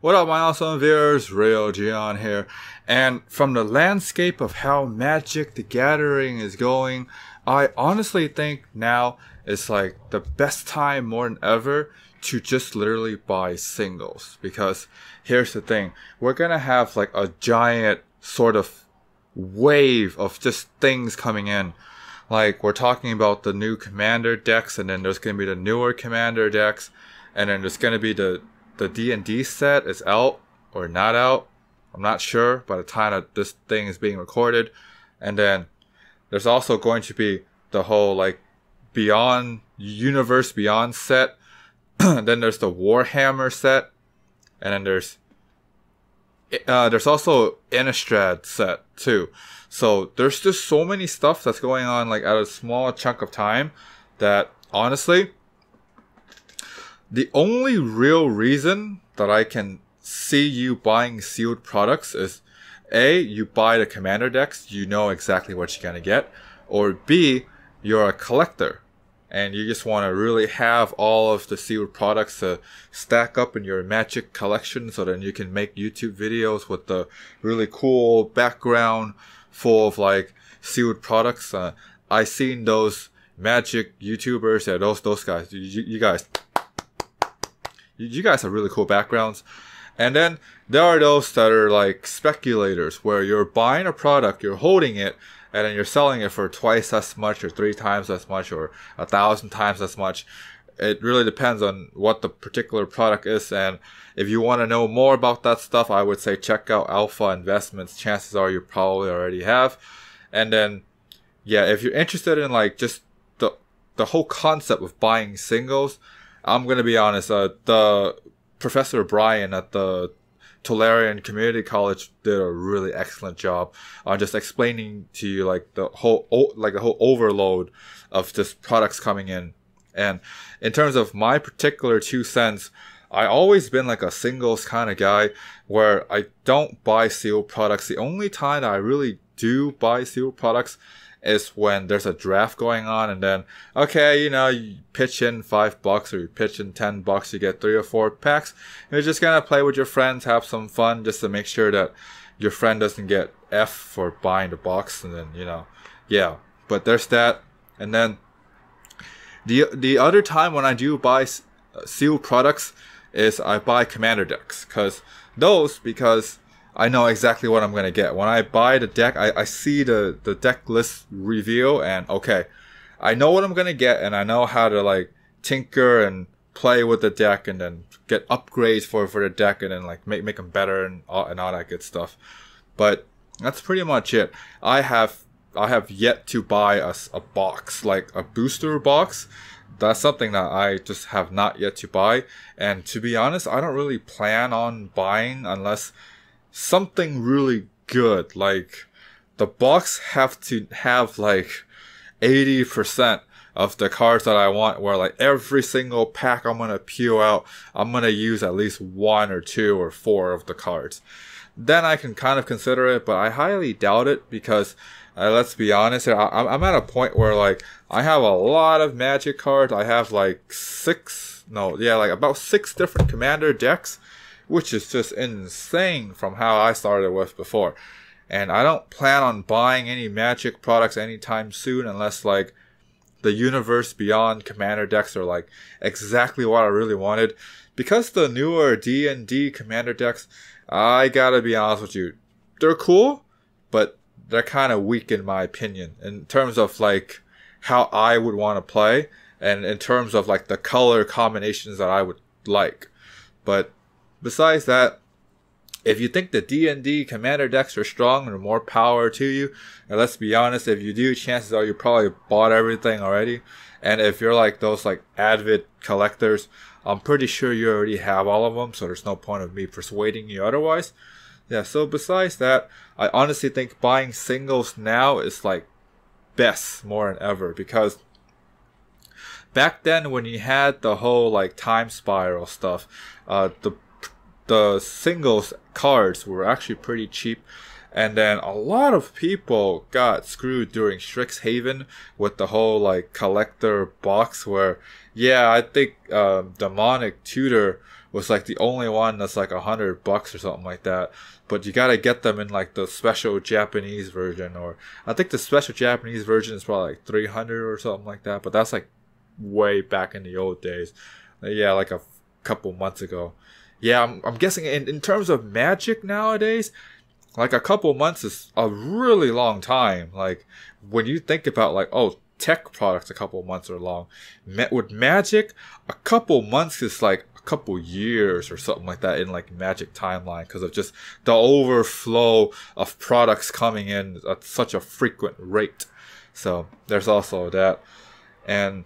What up, my awesome viewers? Real Gion here. And from the landscape of how Magic the Gathering is going, I honestly think now is like the best time more than ever to just literally buy singles. Because here's the thing, we're gonna have like a giant sort of wave of just things coming in. Like, we're talking about the new commander decks, and then there's gonna be the newer commander decks, and then there's gonna be the D&D set is out or not out. I'm not sure by the time that this thing is being recorded. And then there's also going to be the whole like Beyond Universe Beyond set. Then there's the Warhammer set, and then there's also Innistrad set too. So there's just so many stuff that's going on like at a small chunk of time that honestly, the only real reason that I can see you buying sealed products is A, you buy the commander decks, you know exactly what you're gonna get, or B, you're a collector and you just want to really have all of the sealed products to stack up in your Magic collection, so then you can make YouTube videos with the really cool background full of like sealed products. I seen those Magic YouTubers, yeah, those guys, you guys have really cool backgrounds. And then there are those that are like speculators, where you're buying a product, you're holding it, and then you're selling it for twice as much, or 3 times as much, or 1,000 times as much. It really depends on what the particular product is. And if you want to know more about that stuff, I would say check out Alpha Investments. Chances are you probably already have. And then, yeah, if you're interested in like just the whole concept of buying singles, I'm gonna be honest. The Professor Brian at the Tolarian Community College did a really excellent job on just explaining to you like the whole overload of just products coming in. And in terms of my particular 2 cents, I always been like a singles kind of guy where I don't buy sealed products. The only time that I really do buy sealed products is when there's a draft going on, and then, okay, you know, you pitch in $5 or you pitch in $10, you get 3 or 4 packs. You're just gonna play with your friends, have some fun, just to make sure that your friend doesn't get F for buying the box. And then, you know, yeah, but there's that. And then the other time when I do buy sealed products is I buy commander decks, because I know exactly what I'm going to get. When I buy the deck, I see the deck list reveal, and okay, I know what I'm going to get, and I know how to like tinker and play with the deck, and then get upgrades for the deck, and then like make them better and all that good stuff. But that's pretty much it. I have yet to buy a box, like a booster box. That's something that I just have not yet to buy. And to be honest, I don't really plan on buying unless something really good. Like, the box have to have like 80% of the cards that I want, where like every single pack I'm gonna peel out, I'm gonna use at least 1 or 2 or 4 of the cards. Then I can kind of consider it, but I highly doubt it, because let's be honest, I'm at a point where like I have a lot of Magic cards. I have like about 6 different commander decks, which is just insane from how I started with before. And I don't plan on buying any Magic products anytime soon, unless like the Universe Beyond commander decks are like exactly what I really wanted. Because the newer D&D commander decks, I gotta be honest with you, they're cool, but they're kind of weak in my opinion, in terms of like how I would want to play, and in terms of like the color combinations that I would like. But besides that, if you think the D&D commander decks are strong, and more power to you. And let's be honest, if you do, chances are you probably bought everything already. And if you're like those like avid collectors, I'm pretty sure you already have all of them, so there's no point of me persuading you otherwise. Yeah, so besides that, I honestly think buying singles now is like best more than ever, because back then when you had the whole like time spiral stuff, the singles cards were actually pretty cheap. And then a lot of people got screwed during Strixhaven with the whole like collector box, where, yeah, I think Demonic Tutor was like the only one that's like $100 or something like that. But you gotta get them in like the special Japanese version, or I think the special Japanese version is probably like 300 or something like that. But that's like way back in the old days. Yeah, like a couple months ago. Yeah, I'm guessing in terms of Magic nowadays, like a couple months is a really long time. Like when you think about like, oh, tech products, a couple months are long. With Magic, a couple months is like a couple years or something like that in like Magic timeline, because of just the overflow of products coming in at such a frequent rate. So there's also that. And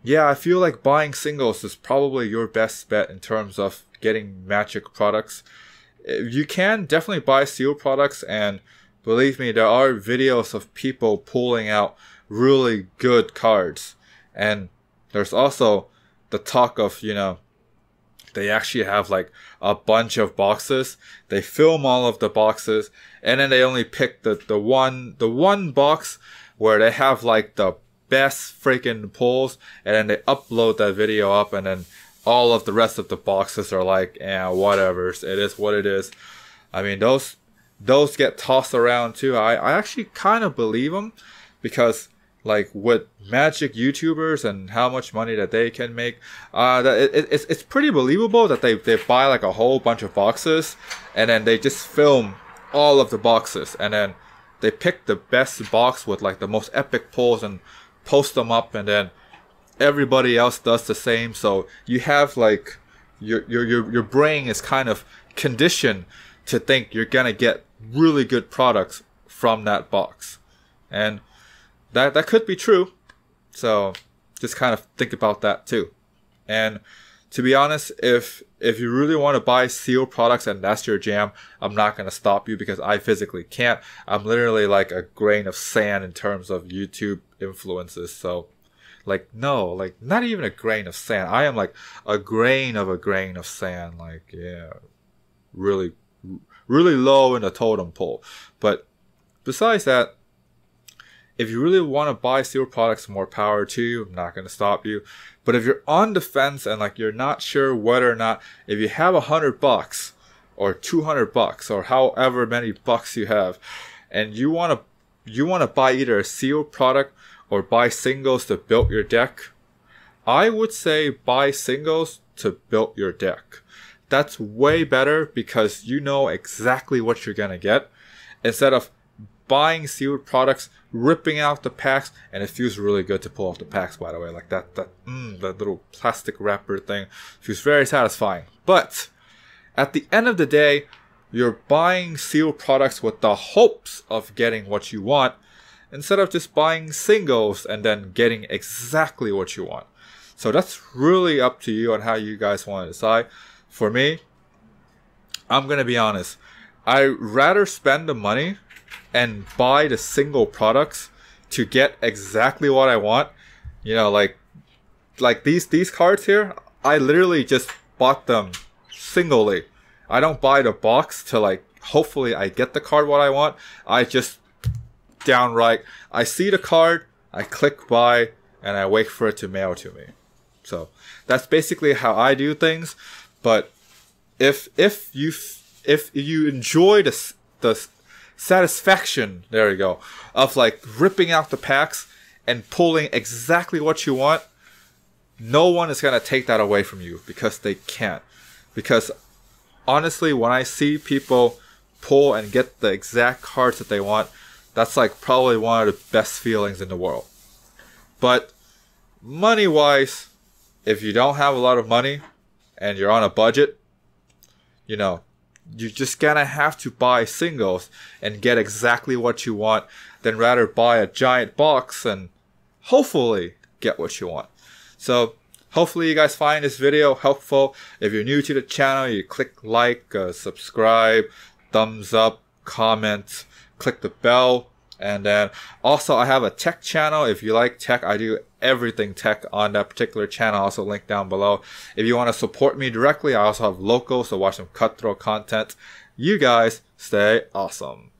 yeah, I feel like buying singles is probably your best bet in terms of getting Magic products. You can definitely buy sealed products, and believe me, there are videos of people pulling out really good cards. And there's also the talk of, you know, they actually have like a bunch of boxes. They film all of the boxes, and then they only pick the one box where they have like the best freaking pulls, and then they upload that video up, and then all of the rest of the boxes are like, whatever, it is what it is. I mean, those get tossed around too. I actually kind of believe them, because like with Magic YouTubers and how much money that they can make, it's pretty believable that they buy like a whole bunch of boxes, and then they just film all of the boxes, and then they pick the best box with like the most epic pulls and post them up, and then everybody else does the same. So you have like your brain is kind of conditioned to think you're gonna get really good products from that box, and that could be true. So just kind of think about that too. And to be honest, if you really want to buy sealed products and that's your jam, I'm not going to stop you, because I physically can't. I'm literally like a grain of sand in terms of YouTube influences. So like, no, like not even a grain of sand. I am like a grain of sand. Like, yeah, really, really low in the totem pole. But besides that, if you really want to buy sealed products, more power to you. I'm not going to stop you. But if you're on the fence and like you're not sure whether or not, if you have $100 or $200 or however many bucks you have, and you want to buy either a sealed product or buy singles to build your deck, I would say buy singles to build your deck. That's way better, because you know exactly what you're going to get, instead of buying sealed products, ripping out the packs. And it feels really good to pull off the packs, by the way. Like that little plastic wrapper thing feels very satisfying. But at the end of the day, you're buying sealed products with the hopes of getting what you want, instead of just buying singles and then getting exactly what you want. So that's really up to you on how you guys want to decide. For me, I'm going to be honest. I'd rather spend the money and buy the single products to get exactly what I want. You know, like these cards here, I literally just bought them singly. I don't buy the box to like, hopefully I get the card what I want. I just downright, I see the card, I click buy, and I wait for it to mail to me. So that's basically how I do things. But if you enjoy the satisfaction, there you go, of like ripping out the packs and pulling exactly what you want, no one is going to take that away from you, because they can't. Because honestly, when I see people pull and get the exact cards that they want, that's like probably one of the best feelings in the world. But money wise, if you don't have a lot of money and you're on a budget, you know, you're just gonna have to buy singles and get exactly what you want, than rather buy a giant box and hopefully get what you want. So hopefully you guys find this video helpful. If you're new to the channel, you click like, subscribe, thumbs up, comment, click the bell. And then also I have a tech channel. If you like tech, I do everything tech on that particular channel. Also link down below. If you want to support me directly, I also have local, so watch some cutthroat content. You guys stay awesome.